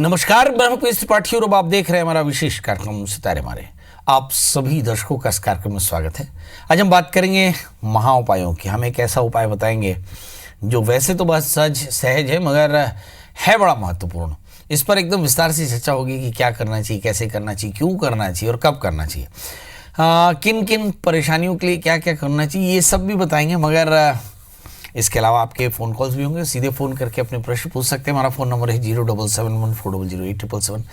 नमस्कार, मैं हूं पीएस त्रिपाठी और अब आप देख रहे हैं हमारा विशेष कार्यक्रम सितारे मारे। आप सभी दर्शकों का इस कार्यक्रम में स्वागत है। आज हम बात करेंगे महा उपायों की। हम एक ऐसा उपाय बताएंगे जो वैसे तो बस सहज है मगर है बड़ा महत्वपूर्ण। इस पर एकदम विस्तार से चर्चा होगी कि क्या करना चाहिए, कैसे करना चाहिए, क्यों करना चाहिए और कब करना चाहिए, किन किन परेशानियों के लिए क्या क्या करना चाहिए, ये सब भी बताएंगे। मगर इसके अलावा आपके फ़ोन कॉल्स भी होंगे, सीधे फ़ोन करके अपने प्रश्न पूछ सकते हैं। हमारा फ़ोन नंबर है 07714008777।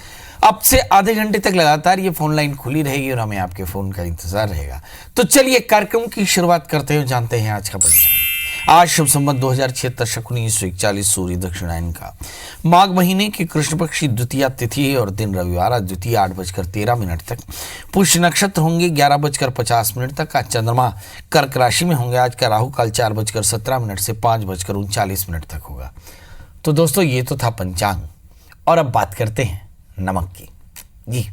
अब से आधे घंटे तक लगातार ये फ़ोन लाइन खुली रहेगी और हमें आपके फ़ोन का इंतज़ार रहेगा। तो चलिए कार्यक्रम की शुरुआत करते हैं, जानते हैं आज का पंचांग। आज शुभ संवत 2076 शकुनी 141 सूर्य दक्षिणायन का माघ महीने की कृष्ण पक्षी द्वितीया तिथि और दिन रविवार। आज द्वितीय 8:13 तक, पुष्य नक्षत्र होंगे 11:50 तक। आज चंद्रमा कर्क राशि में होंगे। आज का राहु काल 4:17 से 5:39 तक होगा। तो दोस्तों ये तो था पंचांग, और अब बात करते हैं नमक की। जी,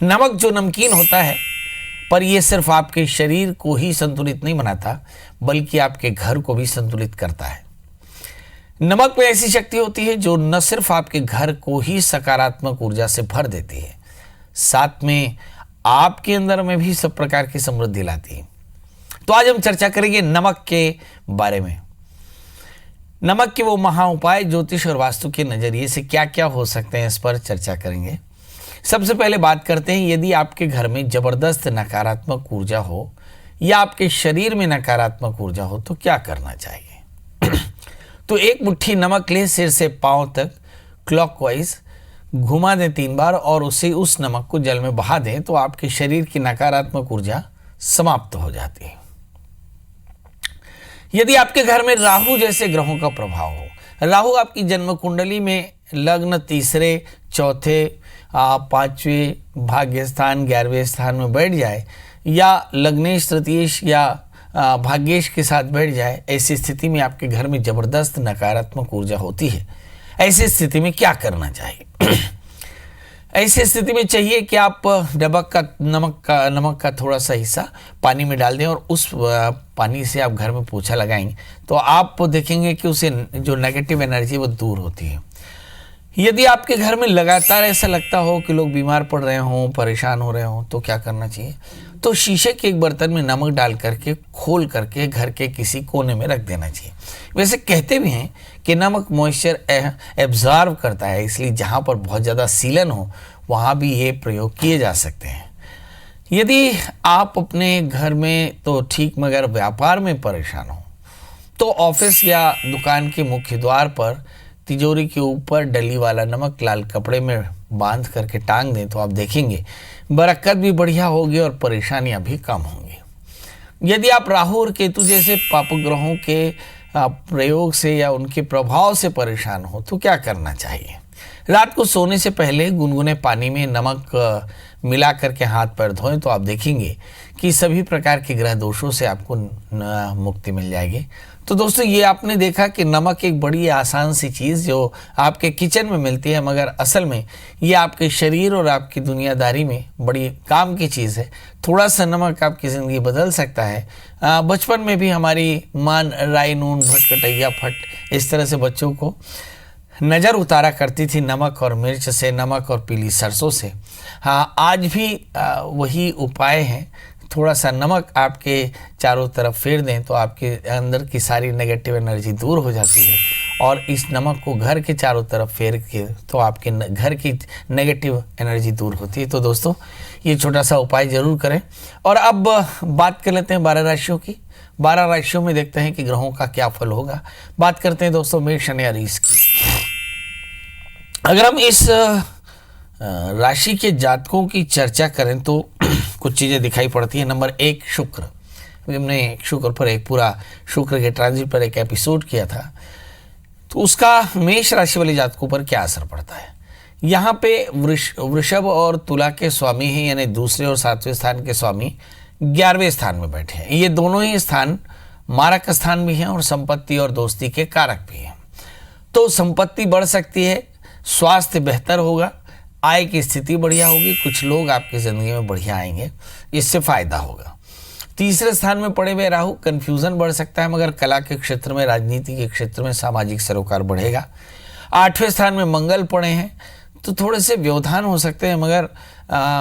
नमक जो नमकीन होता है, पर यह सिर्फ आपके शरीर को ही संतुलित नहीं बनाता बल्कि आपके घर को भी संतुलित करता है। नमक में ऐसी शक्ति होती है जो न सिर्फ आपके घर को ही सकारात्मक ऊर्जा से भर देती है, साथ में आपके अंदर में भी सब प्रकार की समृद्धि लाती है। तो आज हम चर्चा करेंगे नमक के बारे में। नमक के वो महा उपाय ज्योतिष और वास्तु के नजरिए से क्या क्या हो सकते हैं, इस पर चर्चा करेंगे। सबसे पहले बात करते हैं, यदि आपके घर में जबरदस्त नकारात्मक ऊर्जा हो या आपके शरीर में नकारात्मक ऊर्जा हो तो क्या करना चाहिए। तो एक मुट्ठी नमक ले, सिर से पांव तक क्लॉकवाइज घुमा दें 3 बार और उस नमक को जल में बहा दें, तो आपके शरीर की नकारात्मक ऊर्जा समाप्त हो जाती है। यदि आपके घर में राहु जैसे ग्रहों का प्रभाव हो, राहु आपकी जन्म कुंडली में लग्न 3, 4, 5वें भाग्य स्थान 11वें स्थान में बैठ जाए या लग्नेश, तृतीयेश या भाग्येश के साथ बैठ जाए, ऐसी स्थिति में आपके घर में जबरदस्त नकारात्मक ऊर्जा होती है। ऐसी स्थिति में क्या करना चाहिए। ऐसी स्थिति में चाहिए कि आप नमक का थोड़ा सा हिस्सा पानी में डाल दें और उस पानी से आप घर में पोछा लगाएंगे तो आप देखेंगे कि उसे जो नेगेटिव एनर्जी वो दूर होती है। यदि आपके घर में लगातार ऐसा लगता हो कि लोग बीमार पड़ रहे हों, परेशान हो रहे हों, तो क्या करना चाहिए। तो शीशे के एक बर्तन में नमक डाल करके खोल करके घर के किसी कोने में रख देना चाहिए। वैसे कहते भी हैं कि नमक मॉइस्चर एब्जॉर्ब करता है, इसलिए जहाँ पर बहुत ज़्यादा सीलन हो वहाँ भी ये प्रयोग किए जा सकते हैं। यदि आप अपने घर में तो ठीक मगर व्यापार में परेशान हो तो ऑफिस या दुकान के मुख्य द्वार पर तिजोरी के ऊपर डली वाला नमक लाल कपड़े में बांध करके टांग दें तो आप देखेंगे बरकत भी बढ़िया होगी और परेशानियां भी कम होंगी। यदि आप राहु और केतु जैसे पाप ग्रहों के प्रयोग से या उनके प्रभाव से परेशान हो तो क्या करना चाहिए। रात को सोने से पहले गुनगुने पानी में नमक मिला करके हाथ पैर धोएं तो आप देखेंगे कि सभी प्रकार के ग्रह दोषों से आपको मुक्ति मिल जाएगी। तो दोस्तों ये आपने देखा कि नमक एक बड़ी आसान सी चीज़ जो आपके किचन में मिलती है, मगर असल में ये आपके शरीर और आपकी दुनियादारी में बड़ी काम की चीज़ है। थोड़ा सा नमक आपकी ज़िंदगी बदल सकता है। बचपन में भी हमारी माँ राई नून भटकटैया फट इस तरह से बच्चों को नज़र उतारा करती थी नमक और मिर्च से, नमक और पीली सरसों से। हाँ, आज भी वही उपाय हैं। थोड़ा सा नमक आपके चारों तरफ फेर दें तो आपके अंदर की सारी नेगेटिव एनर्जी दूर हो जाती है, और इस नमक को घर के चारों तरफ फेर के तो आपके घर की नेगेटिव एनर्जी दूर होती है। तो दोस्तों ये छोटा सा उपाय ज़रूर करें। और अब बात कर लेते हैं 12 राशियों की। 12 राशियों में देखते हैं कि ग्रहों का क्या फल होगा। बात करते हैं दोस्तों मेष और अरीस की। अगर हम इस राशि के जातकों की चर्चा करें तो कुछ चीज़ें दिखाई पड़ती हैं। नंबर 1, शुक्र। हमने शुक्र पर एक पूरा शुक्र के ट्रांजिट पर एक एपिसोड किया था, तो उसका मेष राशि वाले जातकों पर क्या असर पड़ता है। यहाँ पे वृषभ और तुला के स्वामी हैं, यानी दूसरे और 7वें स्थान के स्वामी 11वें स्थान में बैठे हैं। ये दोनों ही स्थान मारक स्थान भी हैं और संपत्ति और दोस्ती के कारक भी हैं। तो संपत्ति बढ़ सकती है, स्वास्थ्य बेहतर होगा, आय की स्थिति बढ़िया होगी, कुछ लोग आपकी ज़िंदगी में बढ़िया आएंगे, इससे फ़ायदा होगा। तीसरे स्थान में पड़े हुए राहु, कन्फ्यूज़न बढ़ सकता है, मगर कला के क्षेत्र में, राजनीति के क्षेत्र में सामाजिक सरोकार बढ़ेगा। 8वें स्थान में मंगल पड़े हैं तो थोड़े से व्यवधान हो सकते हैं, मगर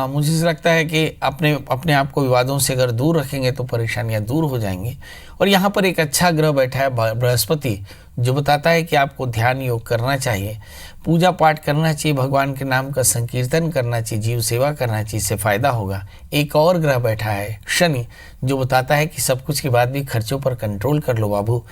मुझे ऐसा लगता है कि अपने आप को विवादों से अगर दूर रखेंगे तो परेशानियां दूर हो जाएंगी। और यहाँ पर एक अच्छा ग्रह बैठा है बृहस्पति, जो बताता है कि आपको ध्यान योग करना चाहिए, पूजा पाठ करना चाहिए, भगवान के नाम का संकीर्तन करना चाहिए, जीव सेवा करना चाहिए, इससे फायदा होगा। एक और ग्रह बैठा है शनि, जो बताता है कि सब कुछ के बाद भी खर्चों पर कंट्रोल कर लो बाबू,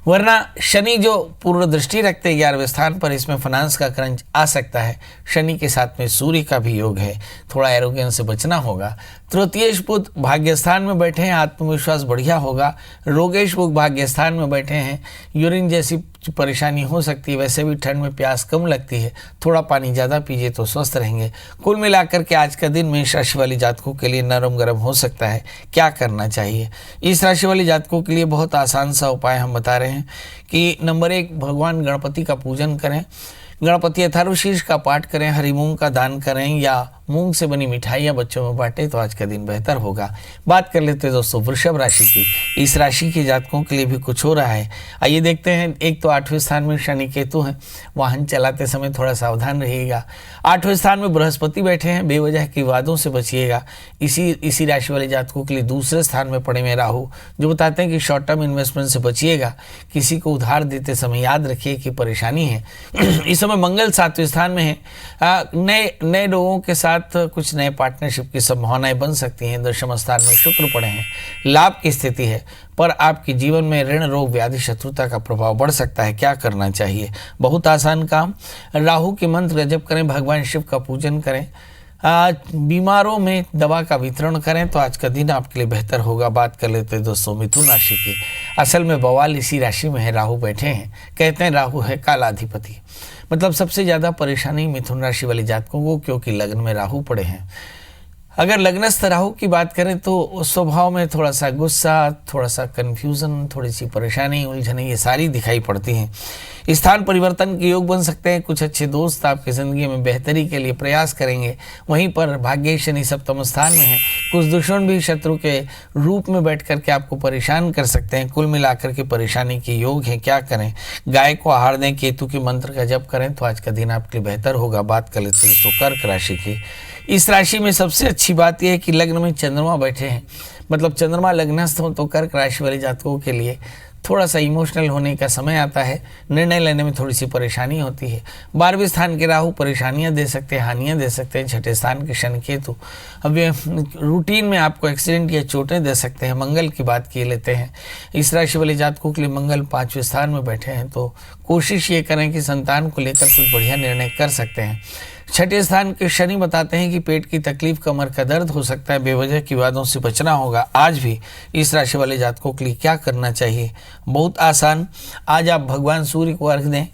वरना शनि जो पूर्व दृष्टि रखते हैं 11वें स्थान पर, इसमें फाइनेंस का क्रंच आ सकता है। शनि के साथ में सूर्य का भी योग है, थोड़ा एरोगेंस से बचना होगा। तृतीयेश बुध भाग्यस्थान में बैठे हैं, आत्मविश्वास बढ़िया होगा। रोगेश बुध भाग्यस्थान में बैठे हैं, यूरिन जैसी परेशानी हो सकती है। वैसे भी ठंड में प्यास कम लगती है, थोड़ा पानी ज़्यादा पीजिए तो स्वस्थ रहेंगे। कुल मिलाकर के आज का दिन मेष राशि वाली जातकों के लिए नरम गरम हो सकता है। क्या करना चाहिए? इस राशि वाली जातकों के लिए बहुत आसान सा उपाय हम बता रहे हैं कि नंबर 1, भगवान गणपति का पूजन करें, गणपति अथर्वशीर्ष का पाठ करें, हरी मूंग का दान करें या मूंग से बनी मिठाइयाँ बच्चों में बांटें तो आज का दिन बेहतर होगा। बात कर लेते हैं दोस्तों वृषभ राशि की। इस राशि के जातकों के लिए भी कुछ हो रहा है। आइए देखते हैं। एक तो 8वें स्थान में शनि केतु हैं, वाहन चलाते समय थोड़ा सावधान रहिएगा। 8वें स्थान में बृहस्पति बैठे हैं, बेवजह के विवादों से बचिएगा। इसी राशि वाले जातकों के लिए दूसरे स्थान में पड़े हुए राहु, जो बताते हैं कि शॉर्ट टर्म इन्वेस्टमेंट से बचिएगा। किसी को उधार देते समय याद रखिए कि परेशानी है। इस समय मंगल 7वें स्थान में है। नए लोगों के साथ कुछ नए पार्टनरशिप की संभावनाएं बन सकती हैं। दशम स्थान में शुक्र पड़े हैं, लाभ की स्थिति है, पर आपके जीवन में ऋण, रोग, व्याधि, शत्रुता का प्रभाव बढ़ सकता है। क्या करना चाहिए? बहुत आसान काम, राहु के मंत्र जप करें, भगवान शिव का पूजन करें, बीमारों में दवा का वितरण करें तो आज का दिन आपके लिए बेहतर होगा। बात कर लेते हैं दोस्तों मिथुन राशि की। असल में बवाल इसी राशि में है, राहु बैठे हैं। कहते हैं राहु है कालाधिपति, मतलब सबसे ज़्यादा परेशानी मिथुन राशि वाले जातकों को, क्योंकि लग्न में राहु पड़े हैं। अगर लग्नस्थ राहु की बात करें तो स्वभाव में थोड़ा सा गुस्सा, थोड़ा सा कन्फ्यूज़न, थोड़ी सी परेशानी, उलझने, ये सारी दिखाई पड़ती हैं। स्थान परिवर्तन के योग बन सकते हैं। कुछ अच्छे दोस्त आपकी ज़िंदगी में बेहतरी के लिए प्रयास करेंगे। वहीं पर भाग्य शनि सप्तम स्थान में है। कुछ दुश्मन भी शत्रु के रूप में बैठ करके आपको परेशान कर सकते हैं। कुल मिलाकर के परेशानी के योग हैं। क्या करें? गाय को आहार दें, केतु के मंत्र का जप करें तो आज का दिन आपके लिए बेहतर होगा। बात कर लेते हैं दोस्तों कर्क राशि की। इस राशि में सबसे अच्छी बात यह है कि लग्न में चंद्रमा बैठे हैं, मतलब चंद्रमा लग्नस्थ हो तो कर्क राशि वाले जातकों के लिए थोड़ा सा इमोशनल होने का समय आता है। निर्णय लेने में थोड़ी सी परेशानी होती है। 12वें स्थान के राहु परेशानियां दे सकते हैं, हानियां दे सकते हैं। 6ठे स्थान के शनि केतु अब रूटीन में आपको एक्सीडेंट या चोटें दे सकते हैं। मंगल की बात किए लेते हैं। इस राशि वाले जातकों के लिए मंगल 5वें स्थान में बैठे हैं, तो कोशिश ये करें कि संतान को लेकर कुछ बढ़िया निर्णय कर सकते हैं। 6ठे स्थान के शनि बताते हैं कि पेट की तकलीफ, कमर का दर्द हो सकता है। बेवजह की विवादों से बचना होगा। आज भी इस राशि वाले जातकों के लिए क्या करना चाहिए? बहुत आसान। आज आप भगवान सूर्य को अर्घ दें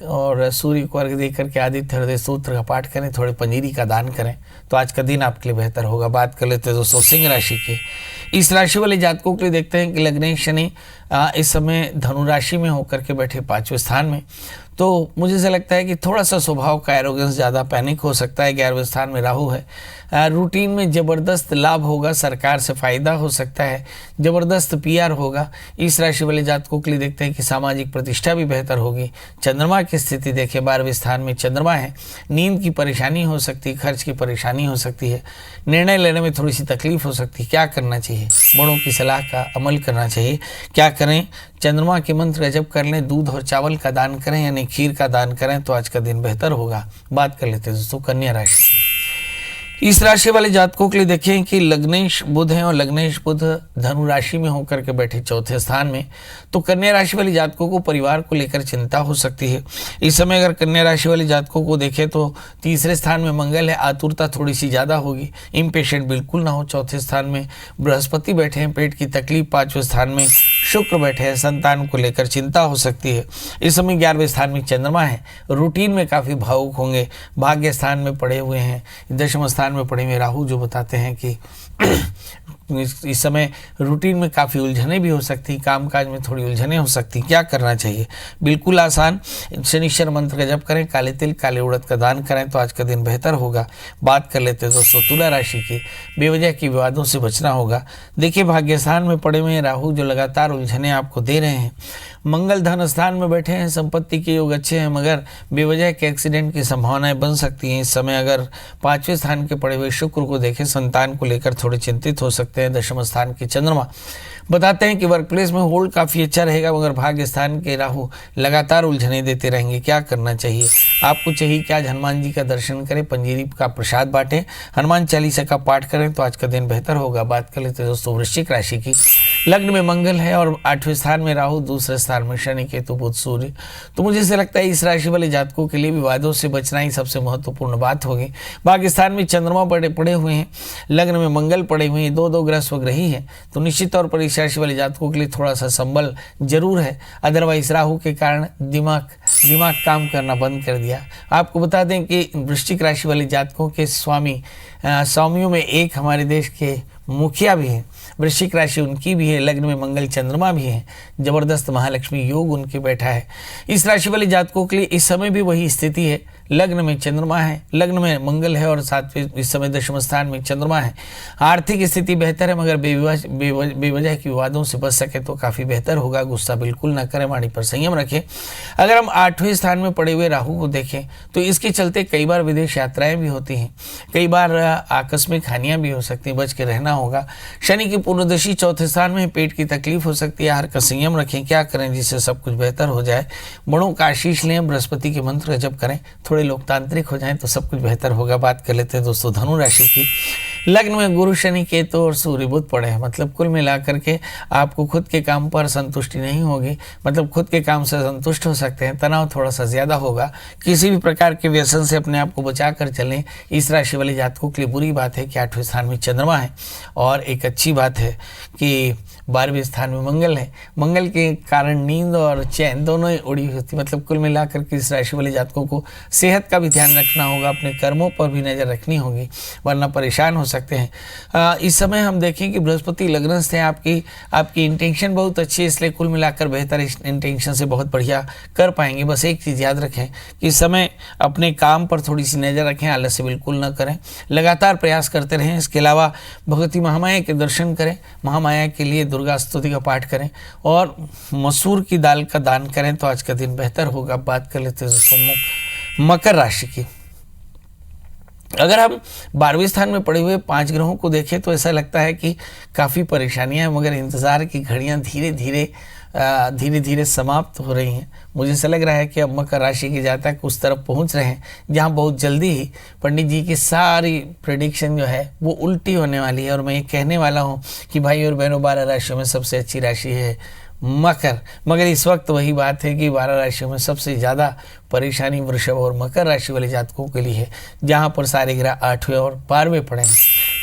और सूर्य को अर्घ दे करके आदित्य हृदय स्तोत्र का पाठ करें, थोड़े पंजीरी का दान करें तो आज का दिन आपके लिए बेहतर होगा। बात कर लेते हैं दोस्तों सिंह राशि की। इस राशि वाले जातकों के लिए देखते हैं कि लग्नेश शनि इस समय धनु राशि में होकर के बैठे 5वें स्थान में, तो मुझे ऐसा लगता है कि थोड़ा सा स्वभाव का एरोगेंस, ज़्यादा पैनिक हो सकता है। 11वें स्थान में राहु है। रूटीन में ज़बरदस्त लाभ होगा, सरकार से फ़ायदा हो सकता है, ज़बरदस्त पीआर होगा। इस राशि वाले जातकों के लिए देखते हैं कि सामाजिक प्रतिष्ठा भी बेहतर होगी। चंद्रमा की स्थिति देखें, 12वें स्थान में चंद्रमा है। नींद की परेशानी हो सकती है, खर्च की परेशानी हो सकती है, निर्णय लेने में थोड़ी सी तकलीफ हो सकती है। क्या करना चाहिए? बड़ों की सलाह का अमल करना चाहिए। क्या करें? चंद्रमा के मंत्र का जप कर लें, दूध और चावल का दान करें, यानी खीर का दान करें तो आज का दिन बेहतर होगा। बात कर लेते हैं दोस्तों कन्या राशि की। इस राशि वाले जातकों के लिए देखें कि लग्नेश बुध हैं और लग्नेश बुध धनु राशि में होकर के बैठे 4थे स्थान में, तो कन्या राशि वाले जातकों को परिवार को लेकर चिंता हो सकती है। इस समय अगर कन्या राशि वाले जातकों को देखें तो 3रे स्थान में मंगल है, आतुरता थोड़ी सी ज़्यादा होगी। इम्पेशेंट बिल्कुल ना हो। 4थे स्थान में बृहस्पति बैठे हैं, पेट की तकलीफ। 5वें स्थान में शुक्र बैठे हैं, संतान को लेकर चिंता हो सकती है। इस समय 11वें स्थान में चंद्रमा है, रूटीन में काफ़ी भावुक होंगे। भाग्य स्थान में पड़े हुए हैं, दशम स्थान में पड़े हुए राहु, जो बताते हैं कि इस समय रूटीन में काफ़ी उलझने भी हो सकती, कामकाज में थोड़ी उलझने हो सकती। क्या करना चाहिए? बिल्कुल आसान, शनिश्चर मंत्र का जप करें, काले तिल काले उड़द का दान करें तो आज का दिन बेहतर होगा। बात कर लेते हैं दोस्तों तुला राशि की। बेवजह की विवादों से बचना होगा। देखिए, भाग्यस्थान में पड़े हुए राहु जो लगातार उलझने आपको दे रहे हैं। मंगल धन स्थान में बैठे हैं, संपत्ति के योग अच्छे हैं, मगर बेवजह के एक्सीडेंट की संभावनाएं बन सकती हैं। इस समय अगर 5वें स्थान के पड़े हुए शुक्र को देखें, संतान को लेकर थोड़े चिंतित हो सकते हैं। दशम स्थान के चंद्रमा बताते हैं कि वर्क प्लेस में होल्ड काफ़ी अच्छा रहेगा, मगर भाग्य स्थान के राहु लगातार उलझने देते रहेंगे। क्या करना चाहिए? आपको चाहिए कि आज हनुमान जी का दर्शन करें, पंजीरी का प्रसाद बांटें, हनुमान चालीसा का पाठ करें तो आज का दिन बेहतर होगा। बात कर लेते हैं दोस्तों वृश्चिक राशि की। लग्न में मंगल है और 8वें स्थान में राहु, दूसरे स्थान में शनि केतु बुध सूर्य। तो मुझे ऐसा लगता है इस राशि वाले जातकों के लिए विवादों से बचना ही सबसे महत्वपूर्ण बात होगी। पाकिस्तान में चंद्रमा पड़े हुए हैं, लग्न में मंगल पड़े हुए हैं, दो ग्रह स्वग्रही हैं, तो निश्चित तौर पर इस राशि वाले जातकों के लिए थोड़ा सा संबल जरूर है। अदरवाइज राहु के कारण दिमाग काम करना बंद कर दिया। आपको बता दें कि वृश्चिक राशि वाले जातकों के स्वामियों में एक हमारे देश के मुखिया भी हैं, वृश्चिक राशि उनकी भी है, लग्न में मंगल चंद्रमा भी है, जबरदस्त महालक्ष्मी योग उनके बैठा है। इस राशि वाले जातकों के लिए इस समय भी वही स्थिति है, लग्न में चंद्रमा है, लग्न में मंगल है और साथ इस समय दशम स्थान में चंद्रमा है। आर्थिक स्थिति बेहतर है, मगर बेवजह की विवादों से बच सके तो काफ़ी बेहतर होगा। गुस्सा बिल्कुल ना करें, वाणी पर संयम रखें। अगर हम 8वें स्थान में पड़े हुए राहु को देखें तो इसके चलते कई बार विदेश यात्राएं भी होती हैं, कई बार आकस्मिक हानियां भी हो सकती हैं, बच के रहना होगा। शनि की पूर्णदशी 4थे स्थान में, पेट की तकलीफ हो सकती है, आहार का संयम रखें। क्या करें जिससे सब कुछ बेहतर हो जाए? बड़ों का आशीष लें, बृहस्पति के मंत्र का जप करें, थोड़े लोकतांत्रिक हो जाएं तो सब कुछ बेहतर होगा। बात कर लेते हैं दोस्तों धनु राशि की। लग्न में गुरु शनि केतु और सूर्य बुध पड़े हैं, मतलब कुल मिलाकर के आपको खुद के काम पर संतुष्टि नहीं होगी, मतलब खुद के काम से संतुष्ट हो सकते हैं, तनाव थोड़ा सा ज्यादा होगा। किसी भी प्रकार के व्यसन से अपने आप को बचा कर चलें। इस राशि वाले जातकों के लिए बुरी बात है कि 8वें स्थान में चंद्रमा है, और एक अच्छी बात है कि 12वें स्थान में मंगल है। मंगल के कारण नींद और चैन दोनों ही उड़ी होती, मतलब कुल मिलाकर के इस राशि वाले जातकों को सेहत का भी ध्यान रखना होगा, अपने कर्मों पर भी नज़र रखनी होगी, वरना परेशान हो सकते हैं। इस समय हम देखें कि बृहस्पति लग्नस्थ हैं, आपकी इंटेंशन बहुत अच्छी है, इसलिए कुल मिलाकर बेहतर इंटेंशन से बहुत बढ़िया कर पाएंगे। बस एक चीज़ याद रखें कि इस समय अपने काम पर थोड़ी सी नज़र रखें, आलस्य बिल्कुल न करें, लगातार प्रयास करते रहें। इसके अलावा भगवती महामाया के दर्शन करें, महामाया के लिए दुर्गा स्तुति का पाठ करें और मसूर की दाल का दान करें तो आज का दिन बेहतर होगा। बात कर लेते हैं मकर राशि की। अगर हम 12वें स्थान में पड़े हुए 5 ग्रहों को देखें तो ऐसा लगता है कि काफ़ी परेशानियां हैं, मगर इंतज़ार की घड़ियां धीरे धीरे समाप्त हो रही हैं। मुझे ऐसा लग रहा है कि अब मकर राशि के जातक उस तरफ पहुंच रहे हैं जहां बहुत जल्दी ही पंडित जी की सारी प्रेडिक्शन जो है वो उल्टी होने वाली है। और मैं ये कहने वाला हूं कि भाई और बहनों, 12 राशियों में सबसे अच्छी राशि है मकर, मगर इस वक्त वही बात है कि 12 राशियों में सबसे ज़्यादा परेशानी वृषभ और मकर राशि वाले जातकों के लिए है, जहां पर सारे ग्रह 8वें और 12वें पड़े हैं।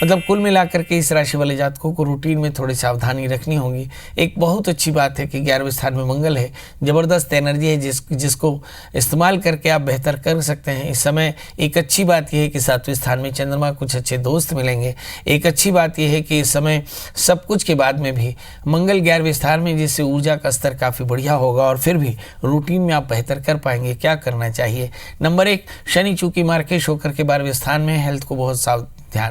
मतलब कुल मिलाकर के इस राशि वाले जातकों को रूटीन में थोड़ी सावधानी रखनी होगी। एक बहुत अच्छी बात है कि 11वें स्थान में मंगल है, ज़बरदस्त एनर्जी है जिसको इस्तेमाल करके आप बेहतर कर सकते हैं। इस समय एक अच्छी बात यह है कि 7वें स्थान में चंद्रमा, कुछ अच्छे दोस्त मिलेंगे। एक अच्छी बात यह है कि इस समय सब कुछ के बाद में भी मंगल 11वें स्थान में, जिससे ऊर्जा का स्तर काफ़ी बढ़िया होगा और फिर भी रूटीन में आप बेहतर कर पाएंगे। क्या करना चाहिए? नंबर 1, शनि चूंकि मार्केश होकर के 12वें स्थान में, हेल्थ को बहुत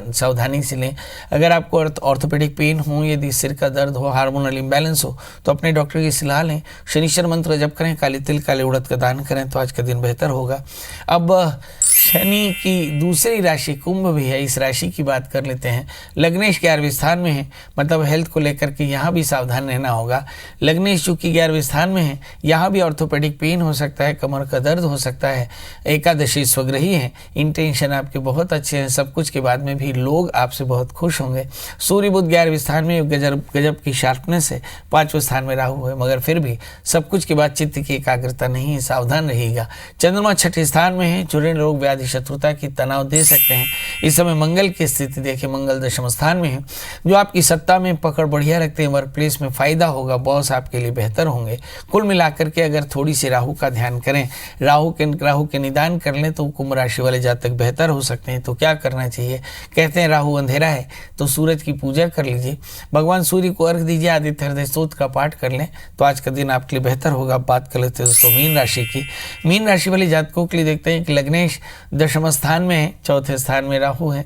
सावधानी से लें। अगर आपको ऑर्थोपेडिक पेन हो, यदि सिर का दर्द हो, हार्मोनल इम्बैलेंस हो तो अपने डॉक्टर की सलाह लें। शनिश्चर मंत्र जप करें, काले तिल काले उड़द का दान करें तो आज का दिन बेहतर होगा। अब शनि की दूसरी राशि कुंभ भी है, इस राशि की बात कर लेते हैं। लग्नेश 11वें स्थान में है, मतलब हेल्थ को लेकर के यहाँ भी सावधान रहना होगा। लग्नेश चूंकि 11वें स्थान में है, यहाँ भी ऑर्थोपेडिक पेन हो सकता है, कमर का दर्द हो सकता है। एकादशी स्वग्रही है, इंटेंशन आपके बहुत अच्छे हैं, सब कुछ के बाद में भी लोग आपसे बहुत खुश होंगे। सूर्य बुध 11वें स्थान में, गजब की शार्पनेस है। 5वें स्थान में राहु है, मगर फिर भी सब कुछ के बाद चित्त की एकाग्रता नहीं है, सावधान रहिएगा। चंद्रमा 6ठे स्थान में है, जुड़े रोग व्याधि आदि शत्रुता की तनाव दे सकते हैं। इस समय मंगल की स्थिति देखें, मंगल दशम स्थान में है, जो आपकी सत्ता में पकड़ बढ़िया रखते हैं। वर्क प्लेस में फायदा होगा, बॉस आपके लिए बेहतर होंगे। कुल मिलाकर के अगर थोड़ी सी राहु का ध्यान करें, राहु के निदान कर लें तो कुंभ राशि वाले जातक बेहतर हो सकते हैं। तो क्या करना चाहिए? कहते हैं राहु अंधेरा है तो सूरज की पूजा कर लीजिए, भगवान सूर्य को अर्घ दीजिए, आदित्य हृदय स्तोत्र का पाठ कर लें तो आज का दिन आपके लिए बेहतर होगा। बात कर लेते हैं दोस्तों मीन राशि की। मीन राशि वाले जातकों के लिए देखते हैं कि लग्नेश दशम स्थान में है, चौथे स्थान में राहु है।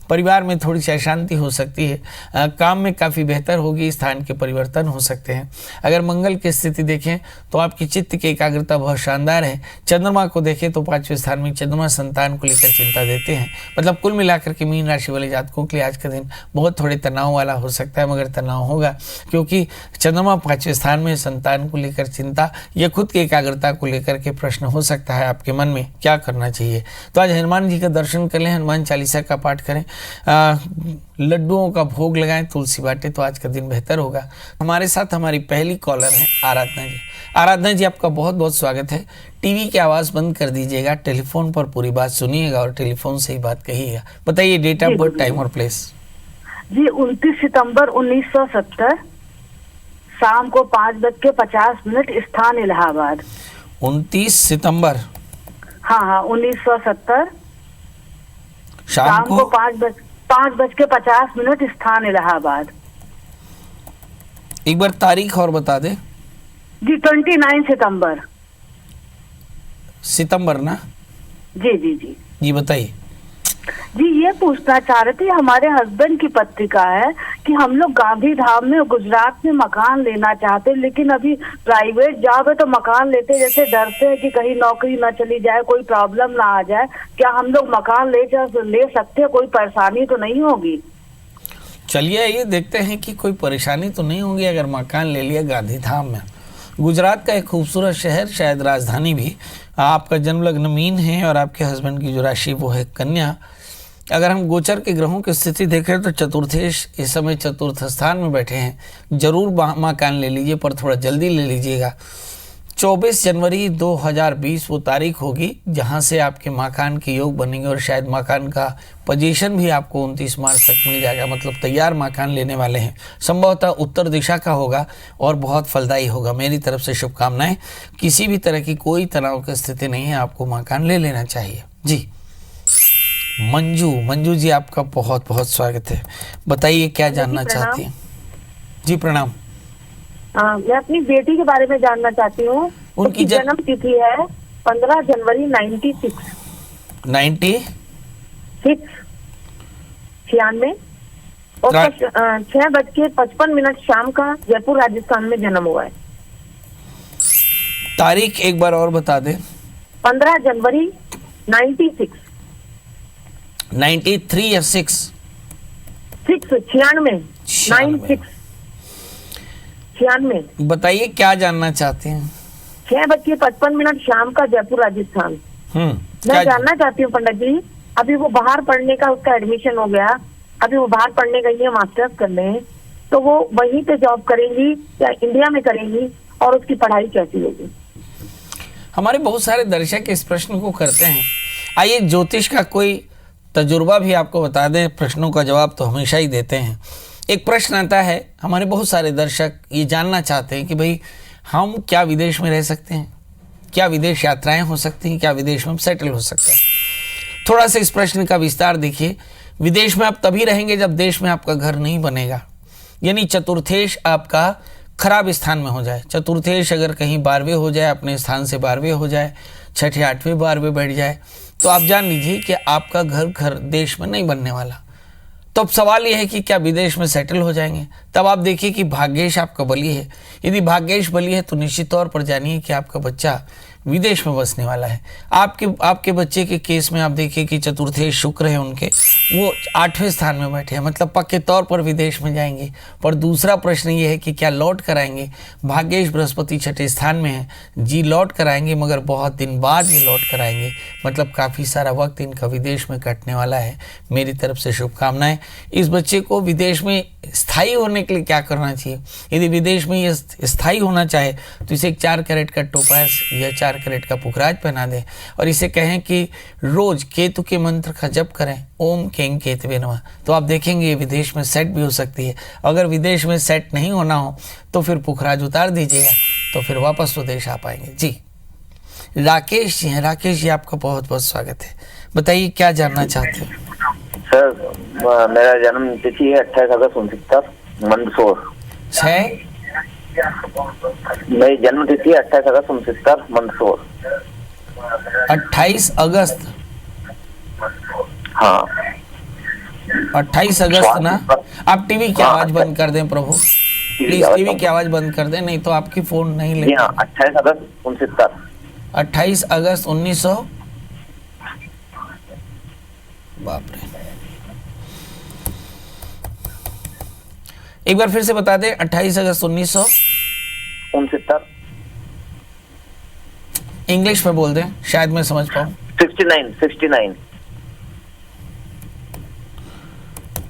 परिवार में थोड़ी सी अशांति हो सकती है, काम में काफ़ी बेहतर होगी, स्थान के परिवर्तन हो सकते हैं। अगर मंगल की स्थिति देखें तो आपकी चित्त की एकाग्रता बहुत शानदार है। चंद्रमा को देखें तो 5वें स्थान में चंद्रमा संतान को लेकर चिंता देते हैं। मतलब कुल मिलाकर के मीन राशि वाले जातकों के लिए आज का दिन बहुत थोड़े तनाव वाला हो सकता है, मगर तनाव होगा क्योंकि चंद्रमा 5वें स्थान में संतान को लेकर चिंता या खुद की एकाग्रता को लेकर के प्रश्न हो सकता है आपके मन में। क्या करना चाहिए? तो आज हनुमान जी का दर्शन कर लें, हनुमान चालीसा का पाठ करें, लड्डुओं का भोग लगाएं, तुलसी बाटे तो आज का दिन बेहतर होगा। हमारे साथ हमारी पहली कॉलर है आराधना जी। आराधना जी, आपका बहुत बहुत स्वागत है। टीवी की आवाज़ बंद कर दीजिएगा, टेलीफोन पर पूरी बात सुनिएगा और टेलीफोन से ही बात कहिएगा। बताइए डेट ऑफ बर्थ, टाइम और प्लेस। जी 29 सितंबर 1970, शाम को 5:50, स्थान इलाहाबाद। 29 सितंबर, हाँ 1970, शाम को 5:50, स्थान इलाहाबाद। एक बार तारीख और बता दे जी 29 सितंबर ना? जी जी जी जी बताइए। जी ये पूछना चाह रहे थे, हमारे हस्बैंड की पत्रिका है कि हम लोग गांधी धाम में गुजरात में मकान लेना चाहते हैं, लेकिन अभी प्राइवेट जॉब है तो मकान लेते जैसे डरते हैं कि कहीं नौकरी ना चली जाए, कोई प्रॉब्लम ना आ जाए। क्या हम लोग मकान ले सकते हैं? कोई परेशानी तो नहीं होगी? चलिए ये देखते हैं कि कोई परेशानी तो नहीं होगी अगर मकान ले लिया गांधी धाम में। गुजरात का एक खूबसूरत शहर, शायद राजधानी भी। आपका जन्म लग्न मीन है और आपके हस्बैंड की जो राशि वो है कन्या। अगर हम गोचर के ग्रहों की स्थिति देखें तो चतुर्थेश इस समय चतुर्थ स्थान में बैठे हैं। जरूर मकान ले लीजिए, पर थोड़ा जल्दी ले लीजिएगा। 24 जनवरी 2020 वो तारीख होगी जहां से आपके मकान के योग बनेंगे और शायद मकान का पोजीशन भी आपको 29 मार्च तक मिल जाएगा। मतलब तैयार मकान लेने वाले हैं। संभवतः उत्तर दिशा का होगा और बहुत फलदायी होगा। मेरी तरफ से शुभकामनाएं। किसी भी तरह की कोई तनाव की स्थिति नहीं है, आपको मकान ले लेना चाहिए। जी मंजू जी, आपका बहुत बहुत स्वागत है। बताइए क्या जानना चाहती हैं? जी प्रणाम। मैं अपनी बेटी के बारे में जानना चाहती हूँ। उनकी जन्म तिथि है 15 जनवरी 96 और 6:55 शाम का जयपुर राजस्थान में जन्म हुआ है। तारीख एक बार और बता दे। 15 जनवरी 96। 93 या 6? 96। 96। बताइए क्या जानना चाहते हैं? 6:55 शाम का जयपुर राजस्थान। मैं जानना चाहती हूँ पंडित जी, अभी वो बाहर पढ़ने का उसका एडमिशन हो गया, अभी वो बाहर पढ़ने गई है मास्टर्स करने, तो वो वहीं पे जॉब करेंगी या इंडिया में करेंगी और उसकी पढ़ाई कैसी होगी? हमारे बहुत सारे दर्शक इस प्रश्न को करते हैं। आइए ज्योतिष का कोई तजुर्बा भी आपको बता दें, प्रश्नों का जवाब तो हमेशा ही देते हैं। एक प्रश्न आता है, हमारे बहुत सारे दर्शक ये जानना चाहते हैं कि भाई हम क्या विदेश में रह सकते हैं? क्या विदेश यात्राएं हो सकती हैं? क्या विदेश में सेटल हो सकते हैं? थोड़ा सा इस प्रश्न का विस्तार देखिए। विदेश में आप तभी रहेंगे जब देश में आपका घर नहीं बनेगा, यानी चतुर्थेश आपका खराब स्थान में हो जाए। चतुर्थेश अगर कहीं 12वें हो जाए, अपने स्थान से 12वें हो जाए, 6ठे 8वें 12वें बैठ जाए, तो आप जान लीजिए कि आपका घर देश में नहीं बनने वाला। तो अब सवाल यह है कि क्या विदेश में सेटल हो जाएंगे? तब आप देखिए कि भाग्येश आपका बली है। यदि भाग्येश बली है तो निश्चित तौर पर जानिए कि आपका बच्चा विदेश में बसने वाला है। आपके बच्चे के केस में आप देखिए कि चतुर्थेश शुक्र है उनके, वो 8वें स्थान में बैठे हैं, मतलब पक्के तौर पर विदेश में जाएंगे। पर दूसरा प्रश्न ये है कि क्या लौट कर आएंगे? भाग्येश बृहस्पति 6ठे स्थान में है जी, लौट कर आएंगे, मगर बहुत दिन बाद ये लौट कर आएंगे। मतलब काफ़ी सारा वक्त इनका विदेश में कटने वाला है। मेरी तरफ से शुभकामनाएं। इस बच्चे को विदेश में स्थायी होने के लिए क्या करना चाहिए। यदि विदेश में ये स्थायी होना चाहे तो इसे 4 कैरेट का टोपाज या 4 कैरेट का पुखराज पहना दें और इसे कहें कि रोज केतु के मंत्र का जप करें, ओम कें केतवे नमः, तो आप देखेंगे ये विदेश में सेट भी हो सकती है। अगर विदेश में सेट नहीं होना हो तो फिर पुखराज उतार दीजिएगा, तो फिर वापस स्वदेश आ पाएंगे। जी राकेश जी हैं। राकेश जी आपका बहुत बहुत स्वागत है, बताइए क्या जानना चाहते हैं। सर मेरा जन्म तिथि है 28 अगस्त 69 मंदसौर। 6 मेरी जन्म तिथि है 28 अगस्त 69 मंदसौर। 28 अगस्त। हाँ 28 अगस्त ना। आप टीवी की आवाज बंद कर दें प्रभु, प्लीज टीवी की आवाज बंद कर दें, नहीं तो आपकी फोन नहीं जी लेगी। हाँ 28 अगस्त 69। 28 अगस्त 1900, बाप रे, एक बार फिर से बता दें। 28 अगस्त 1969। इंग्लिश में बोल दें, शायद मैं समझ पाऊं। 69।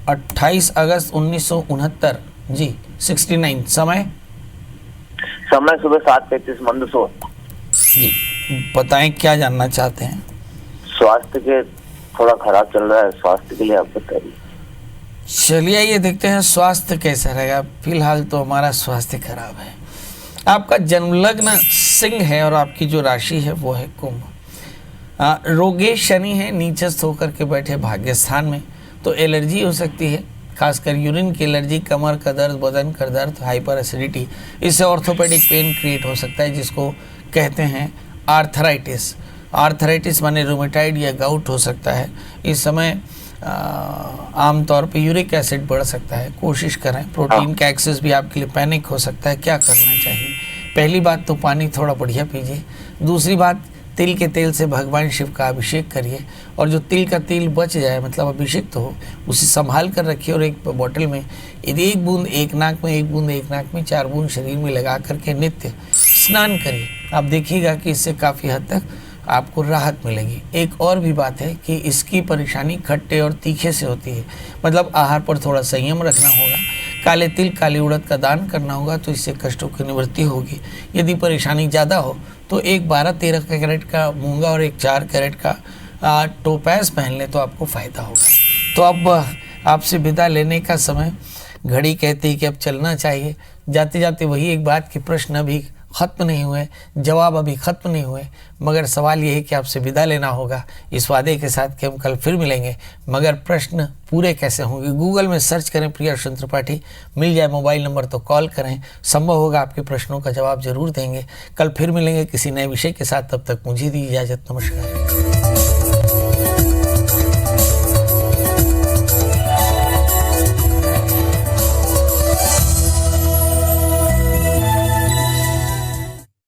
28 अगस्त 1969 जी, 69। समय सुबह 7:35 मंदसौर। जी बताएं क्या जानना चाहते हैं। स्वास्थ्य के थोड़ा खराब चल रहा है, स्वास्थ्य के लिए आप बताइए। चलिए आइए देखते हैं स्वास्थ्य कैसा रहेगा। फिलहाल तो हमारा स्वास्थ्य खराब है। आपका जन्म लग्न सिंह है और आपकी जो राशि है वो है कुंभ। रोगेश शनि है, नीचस्थ होकर के बैठे भाग्य स्थान में, तो एलर्जी हो सकती है, खासकर यूरिन की एलर्जी, कमर का दर्द, बदन का दर्द, हाइपर एसिडिटी, इससे ऑर्थोपेडिक पेन क्रिएट हो सकता है जिसको कहते हैं आर्थराइटिस। आर्थराइटिस माने रूमेटाइड या गाउट हो सकता है। इस समय आमतौर पे यूरिक एसिड बढ़ सकता है, कोशिश करें। प्रोटीन का एक्सेस भी आपके लिए पैनिक हो सकता है। क्या करना चाहिए? पहली बात तो पानी थोड़ा बढ़िया पीजिए। दूसरी बात, तिल के तेल से भगवान शिव का अभिषेक करिए और जो तिल का तेल बच जाए, मतलब अभिषेक तो हो, उसे संभाल कर रखिए और एक बोतल में यदि 1 बूंद एक नाक में, 1 बूंद एक नाक में, 4 बूंद शरीर में लगा करके नित्य स्नान करिए। आप देखिएगा कि इससे काफ़ी हद तक आपको राहत मिलेगी। एक और भी बात है कि इसकी परेशानी खट्टे और तीखे से होती है, मतलब आहार पर थोड़ा संयम रखना होगा। काले तिल, काली उड़द का दान करना होगा, तो इससे कष्टों की निवृत्ति होगी। यदि परेशानी ज़्यादा हो तो एक 12-13 कैरेट का मूंगा और एक 4 कैरेट का टोपैज पहन लें तो आपको फ़ायदा होगा। तो अब आपसे विदा लेने का समय, घड़ी कहती है कि अब चलना चाहिए। जाते जाते वही एक बात कि प्रश्न अभी ख़त्म नहीं हुए, जवाब अभी ख़त्म नहीं हुए, मगर सवाल ये है कि आपसे विदा लेना होगा इस वादे के साथ कि हम कल फिर मिलेंगे। मगर प्रश्न पूरे कैसे होंगे? गूगल में सर्च करें प्रियदर्शन त्रिपाठी, मिल जाए मोबाइल नंबर तो कॉल करें, संभव होगा आपके प्रश्नों का जवाब जरूर देंगे। कल फिर मिलेंगे किसी नए विषय के साथ, तब तक मुझे दी इजाज़त। नमस्कार।